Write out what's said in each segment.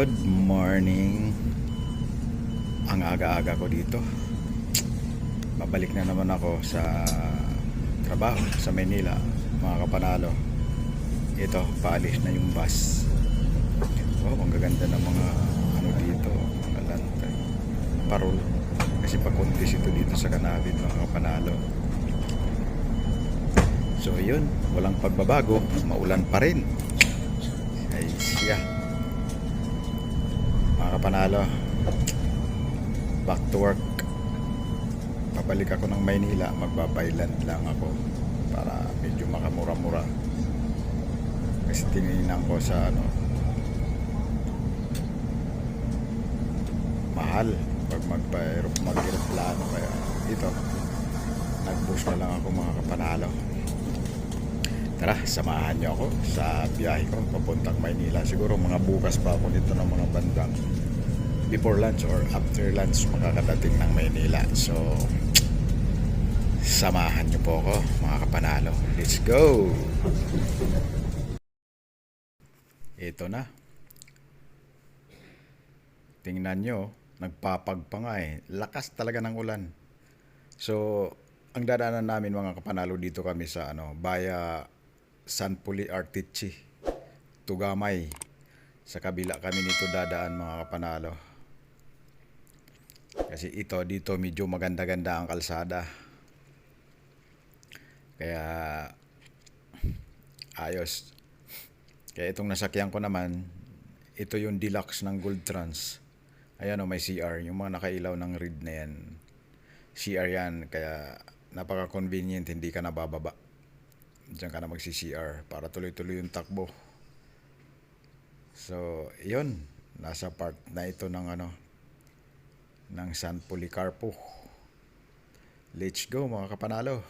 Good morning. Ang aga-aga ko dito. Babalik na naman ako sa trabaho sa Maynila, mga kapanalo. Ito, paalis na yung bus. Oh, ang gaganda ng mga ano dito, mga lantern. Parol. Kasi pakuntis ito dito sa Kanabit, mga kapanalo. So yun, walang pagbabago, maulan pa rin. Ay siya. Mga kapanalo, back to work. Pabalik ako ng Maynila, magbabailand lang ako para medyo makamura-mura. Kasi tininan ko sa ano, mahal pag mag-aeroplano, kaya dito nag-bus na lang ako, mga kapanalo. Tara, samahan nyo ako sa biyahe ko papuntang Maynila. Siguro mga bukas pa ako nito ng mga bandang before lunch or after lunch makakadating ng Maynila. So samahan nyo po ako, mga kapanalo. Let's go! Ito na. Tingnan nyo, nagpapagpa nga eh. Lakas talaga ng ulan. So ang dadaanan namin, mga kapanalo, dito kami sa ano, Baya San Puli Artichi, Tugamay. Sa kabila kami nito dadaan, mga kapanalo. Kasi ito dito medyo maganda-ganda ang kalsada. Kaya ayos. Kaya itong nasakyan ko naman, ito yung deluxe ng Gold Trans. Ayan o, may CR. Yung mga nakailaw ng red na yan, CR yan. Kaya napaka-convenient, hindi ka nabababa. Diyan ka na magsi-CR para tuloy-tuloy yung takbo. So, yun. Nasa part na ito ng ano, ng San Policarpo. Let's go, mga kapanalo.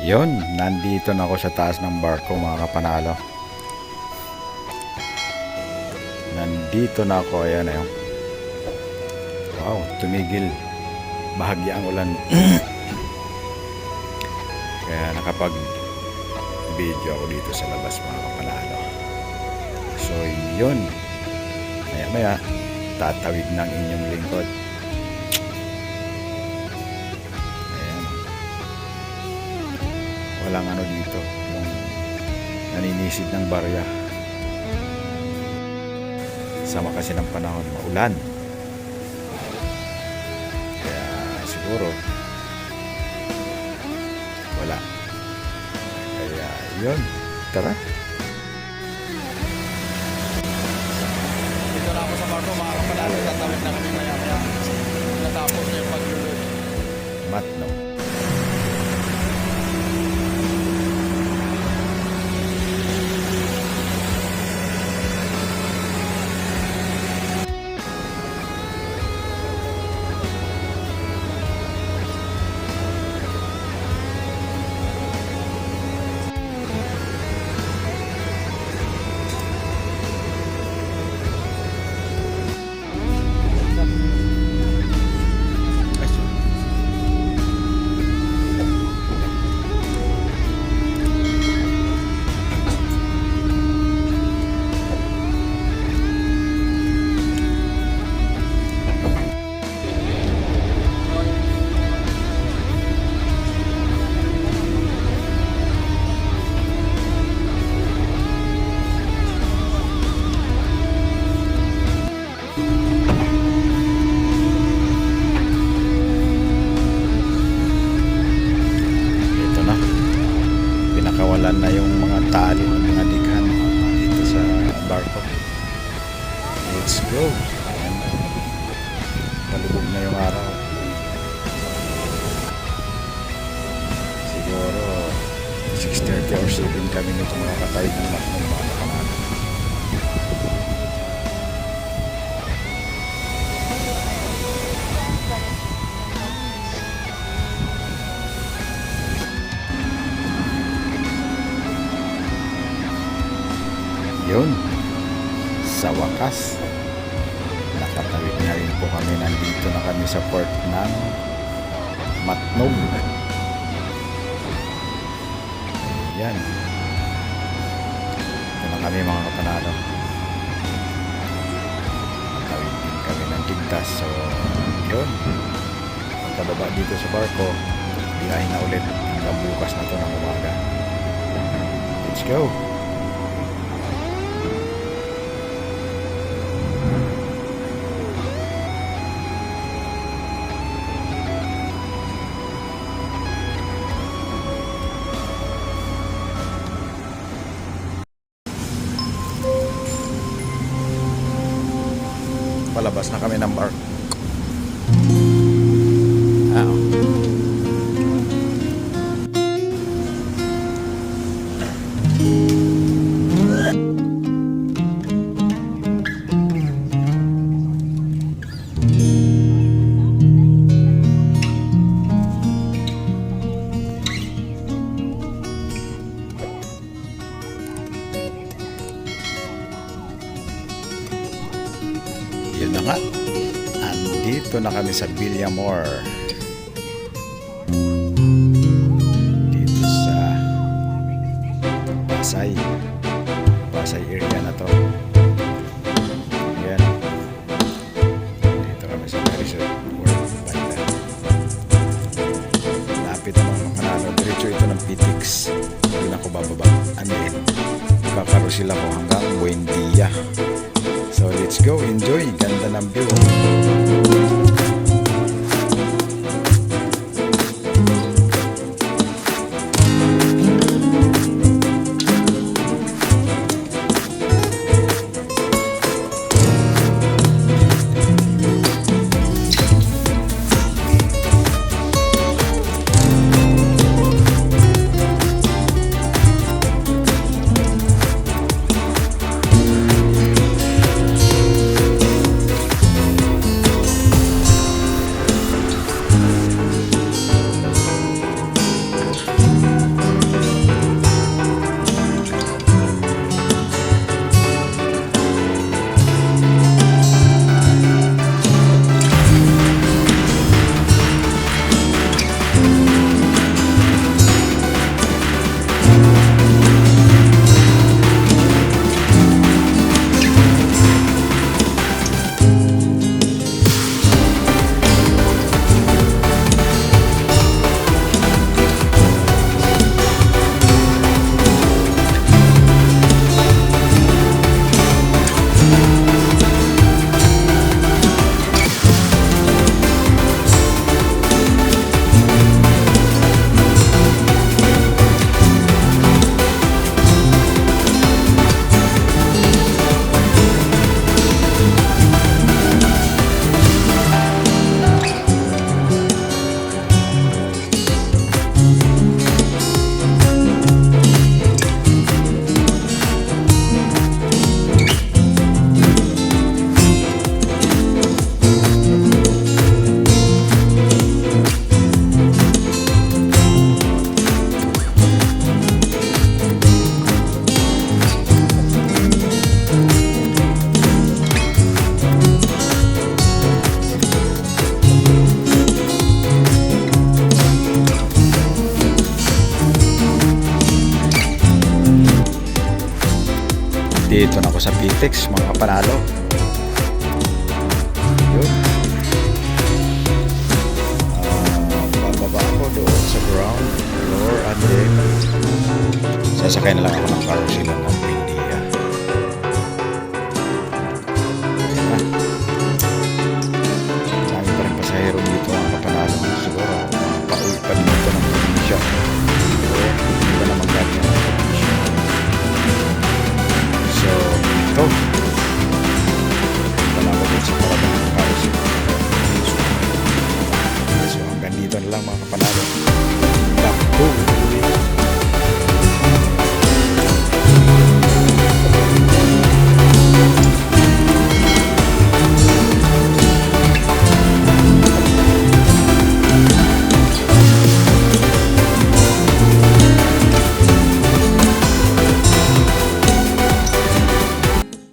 Yun, nandito na ako sa taas ng barko mga kapanalo. Nandito na ako, ayan ayun. Wow, tumigil bahagya ang ulan. Kaya nakapag video ako dito sa labas mga kapanalo. So yun, maya maya tatawid ng inyong lingkod. Walang ano dito, yung naninisid ng barya. Sama kasi ng panahon, maulan. Kaya siguro wala. Kaya yun, tara. Dito na ako sa barko, mga kapanalo. Tatawid na kami maya-maya. Natapos na yung paglulod. Matno. Pinakawalan na yung mga tali ng mga dikhan dito sa barko. Let's go. Ayan. Palubog na yung araw. Siguro 6:30 or 7 kami nito makakatay ng mga kapanalo. Yun, sa wakas nakatawid na rin po kami. Nandito na kami sa port ng Matnog. Ayan, ito na kami mga kapanalo. Nakatawid din kami ng ligtas. So yun, pagkababa dito sa barko, biyahe na ulit hanggang bukas na to ng umaga. Let's go. Palabas na kami ng barko. Yun na nga, andito na kami sa Villamor, dito sa Pasay area na to. Ayan, dito kami sa Resort World Banda. Lapit mga kapanalo, diretso ito ng PTX. Doon ako bababa, and then kakarosil ako hanggang Buendia. So let's go, enjoy, ganda ng view. Dito na ako sa Pitex, mga kapanalo. Yun. Bababa ako doon sa ground floor, and then sasakay na lang ako ng car sila ng